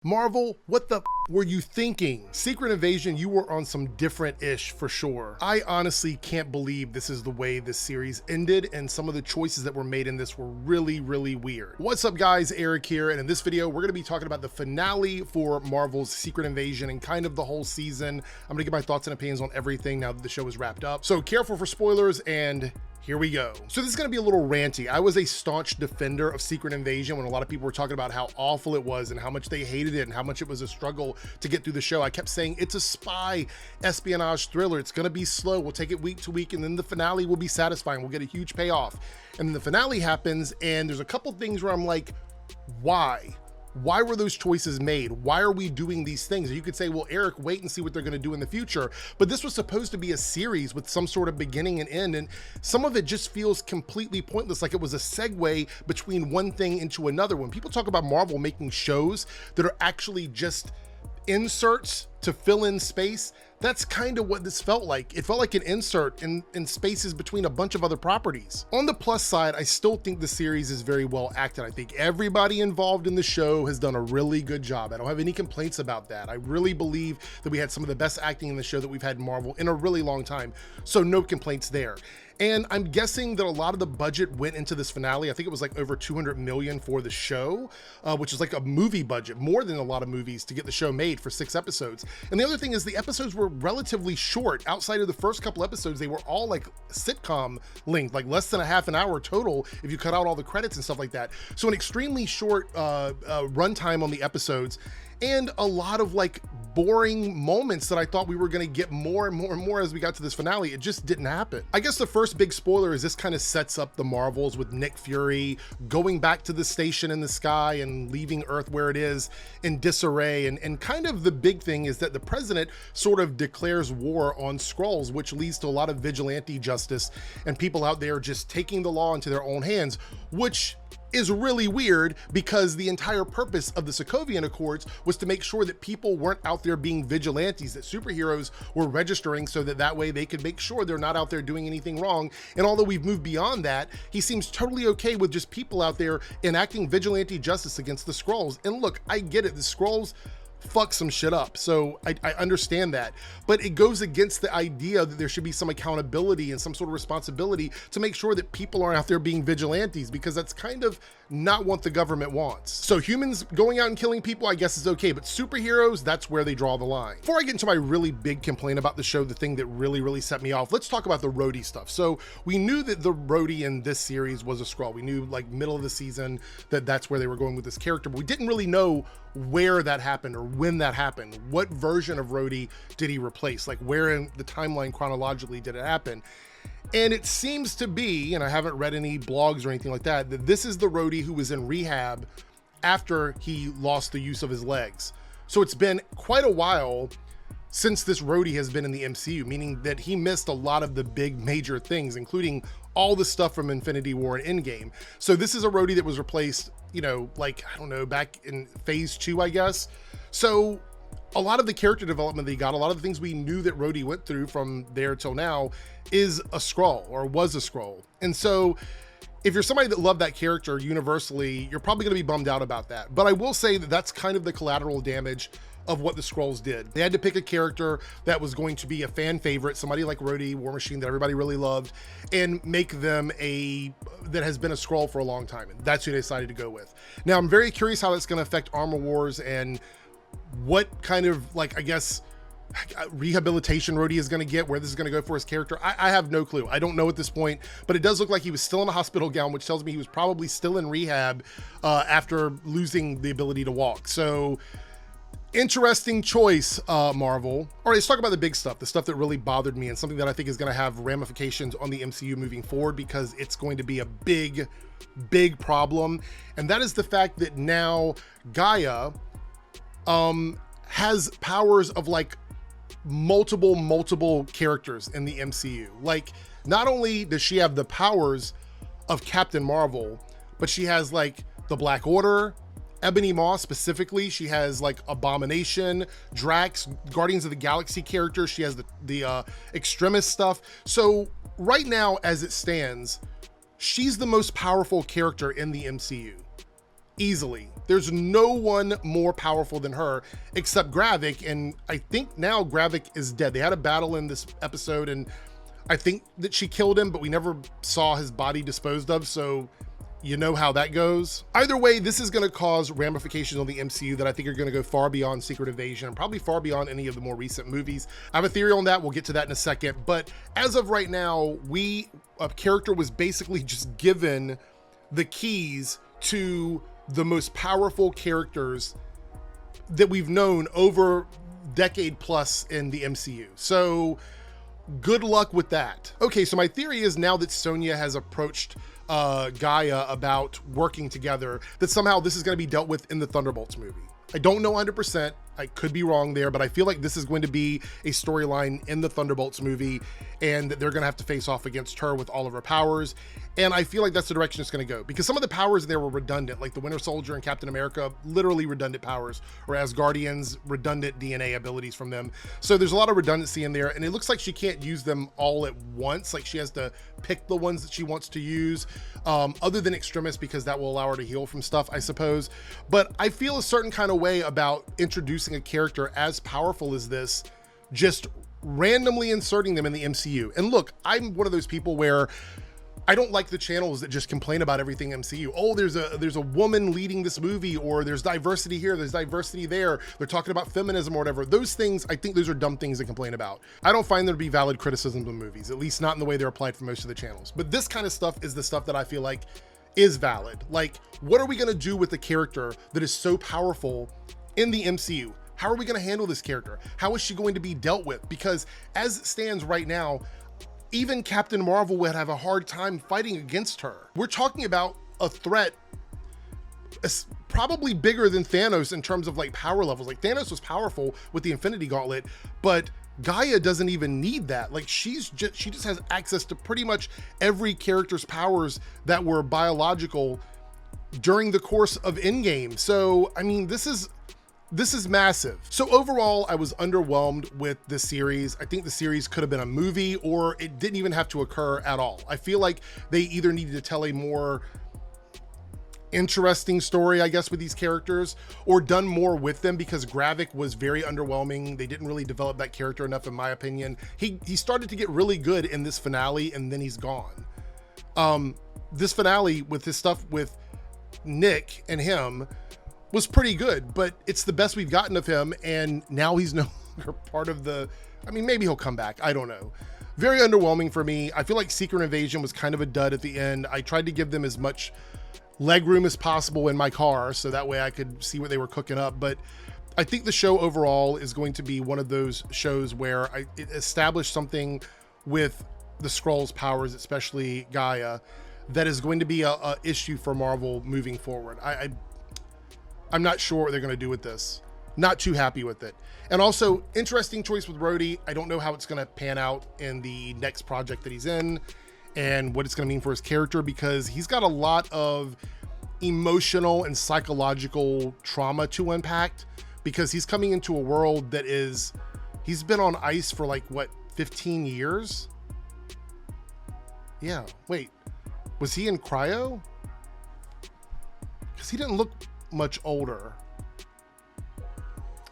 Marvel, what the were you thinking? Secret Invasion, you were on some different-ish for sure. I honestly can't believe this is the way this series ended, and some of the choices that were made in this were really, really weird. What's up guys, Eric here, and in this video, we're gonna be talking about the finale for Marvel's Secret Invasion and kind of the whole season. I'm gonna give my thoughts and opinions on everything now that the show is wrapped up. So careful for spoilers, and here we go. So this is gonna be a little ranty. I was a staunch defender of Secret Invasion when a lot of people were talking about how awful it was and how much they hated it and how much it was a struggle to get through the show. I kept saying it's a spy espionage thriller. It's gonna be slow. We'll take it week to week and then the finale will be satisfying. We'll get a huge payoff. And then the finale happens and there's a couple things where I'm like, why? Why were those choices made? Why are we doing these things? You could say, well, Eric, wait and see what they're going to do in the future. But this was supposed to be a series with some sort of beginning and end. And some of it just feels completely pointless. Like it was a segue between one thing into another. When people talk about Marvel making shows that are actually just inserts to fill in space, that's kind of what this felt like. It felt like an insert in spaces between a bunch of other properties. On the plus side, I still think the series is very well acted. I think everybody involved in the show has done a really good job. I don't have any complaints about that. I really believe that we had some of the best acting in the show that we've had in Marvel in a really long time. So no complaints there. And I'm guessing that a lot of the budget went into this finale. I think it was like over 200 million for the show, which is like a movie budget, more than a lot of movies to get the show made for 6 episodes. And the other thing is the episodes were relatively short. Outside of the first couple episodes, they were all like sitcom length, like less than a half an hour total if you cut out all the credits and stuff like that. So an extremely short runtime on the episodes, and a lot of like boring moments that I thought we were going to get more and more and more as we got to this finale. It just didn't happen. I guess the first big spoiler is this kind of sets up the Marvels with Nick Fury going back to the station in the sky and leaving Earth where it is in disarray. And kind of the big thing is that the president sort of declares war on Skrulls, which leads to a lot of vigilante justice and people out there just taking the law into their own hands, which is really weird because the entire purpose of the Sokovian Accords was to make sure that people weren't out there being vigilantes, that superheroes were registering so that way they could make sure they're not out there doing anything wrong. And although we've moved beyond that, he seems totally okay with just people out there enacting vigilante justice against the Skrulls. And look, I get it, the Skrulls fuck some shit up, so I understand that, but it goes against the idea that there should be some accountability and some sort of responsibility to make sure that people aren't out there being vigilantes, because that's kind of not what the government wants. So humans going out and killing people, I guess is okay, but superheroes, that's where they draw the line. Before I get into my really big complaint about the show, the thing that really set me off, let's talk about the Rhodey stuff. So we knew that the Rhodey in this series was a Skrull. We knew like middle of the season that that's where they were going with this character, but we didn't really know where that happened or when that happened. What version of Rhodey did he replace? Like where in the timeline chronologically did it happen? And it seems to be, and I haven't read any blogs or anything like that, that this is the Rhodey who was in rehab after he lost the use of his legs. So it's been quite a while since this Rhodey has been in the MCU, meaning that he missed a lot of the big major things, including all the stuff from Infinity War and Endgame. So this is a Rhodey that was replaced, you know, like, I don't know, back in phase 2, I guess. So a lot of the character development that he got, a lot of the things we knew that Rhodey went through from there till now is a Skrull, or was a Skrull. And so if you're somebody that loved that character universally, you're probably going to be bummed out about that. But I will say that that's kind of the collateral damage of what the Skrulls did. They had to pick a character that was going to be a fan favorite, somebody like Rhodey, War Machine, that everybody really loved, and make them that has been a Skrull for a long time. And that's who they decided to go with. Now, I'm very curious how that's going to affect Armor Wars and what kind of, like, I guess, rehabilitation Rhodey is going to get, where this is going to go for his character. I have no clue. I don't know at this point, but it does look like he was still in a hospital gown, which tells me he was probably still in rehab after losing the ability to walk. So interesting choice, Marvel. All right, let's talk about the big stuff, the stuff that really bothered me and something that I think is going to have ramifications on the MCU moving forward, because it's going to be a big problem. And that is the fact that now Giah has powers of like multiple characters in the MCU. Like, not only does she have the powers of Captain Marvel, but she has like the Black Order, Ebony Maw specifically. She has like Abomination, Drax, Guardians of the Galaxy characters. She has the Extremis stuff. So right now, as it stands, she's the most powerful character in the MCU. Easily. There's no one more powerful than her except Gravik, and I think now Gravik is dead. They had a battle in this episode, and I think that she killed him, but we never saw his body disposed of, so you know how that goes. Either way, this is going to cause ramifications on the MCU that I think are going to go far beyond Secret Invasion, and probably far beyond any of the more recent movies. I have a theory on that. We'll get to that in a second. But as of right now, a character was basically just given the keys to the most powerful characters that we've known over decade plus in the MCU. So good luck with that. Okay, so my theory is now that Sonya has approached Giah about working together, that somehow this is going to be dealt with in the Thunderbolts movie. I don't know 100%. I could be wrong there, but I feel like this is going to be a storyline in the Thunderbolts movie, and that they're going to have to face off against her with all of her powers. And I feel like that's the direction it's going to go, because some of the powers there were redundant, like the Winter Soldier and Captain America, literally redundant powers, or Asgardians, redundant DNA abilities from them. So there's a lot of redundancy in there, and it looks like she can't use them all at once. Like she has to pick the ones that she wants to use, other than Extremis, because that will allow her to heal from stuff, I suppose. But I feel a certain kind of way about introducing a character as powerful as this, just randomly inserting them in the MCU. And look, I'm one of those people where I don't like the channels that just complain about everything MCU. Oh, there's a woman leading this movie, or there's diversity here, there's diversity there. They're talking about feminism or whatever. Those things, I think those are dumb things to complain about. I don't find there to be valid criticisms of movies, at least not in the way they're applied for most of the channels. But this kind of stuff is the stuff that I feel like is valid. Like, what are we gonna do with a character that is so powerful in the MCU? How are we gonna handle this character? How is she going to be dealt with? Because as it stands right now, even Captain Marvel would have a hard time fighting against her. We're talking about a threat probably bigger than Thanos in terms of like power levels. Like Thanos was powerful with the Infinity Gauntlet, but Giah doesn't even need that. Like she just has access to pretty much every character's powers that were biological during the course of Endgame. So, I mean, this is massive. So overall, I was underwhelmed with this series. I think the series could have been a movie, or it didn't even have to occur at all. I feel like they either needed to tell a more interesting story, I guess, with these characters, or done more with them, because Gravik was very underwhelming. They didn't really develop that character enough, in my opinion. He started to get really good in this finale, and then he's gone. This finale with his stuff with Nick and him was pretty good, but it's the best we've gotten of him, and now he's no longer part of the, I mean, maybe he'll come back, I don't know. Very underwhelming for me. I feel like Secret Invasion was kind of a dud at the end. I tried to give them as much leg room as possible in my car, so that way I could see what they were cooking up, but I think the show overall is going to be one of those shows where it established something with the Skrulls' powers, especially Giah, that is going to be a issue for Marvel moving forward. I'm not sure what they're going to do with this. Not too happy with it. And also, interesting choice with Rhodey. I don't know how it's going to pan out in the next project that he's in and what it's going to mean for his character, because he's got a lot of emotional and psychological trauma to unpack, because he's coming into a world that is, he's been on ice for like, what, 15 years? Yeah, wait, was he in cryo? Because he didn't look much older.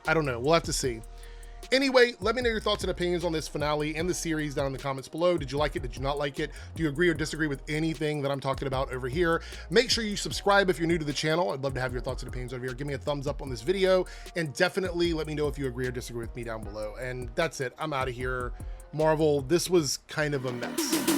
I don't know, we'll have to see. Anyway, let me know your thoughts and opinions on this finale and the series down in the comments below. Did you like it? Did you not like it? Do you agree or disagree with anything that I'm talking about over here? Make sure you subscribe if you're new to the channel. I'd love to have your thoughts and opinions over here. Give me a thumbs up on this video, and definitely let me know if you agree or disagree with me down below. And that's it, I'm out of here. Marvel, this was kind of a mess.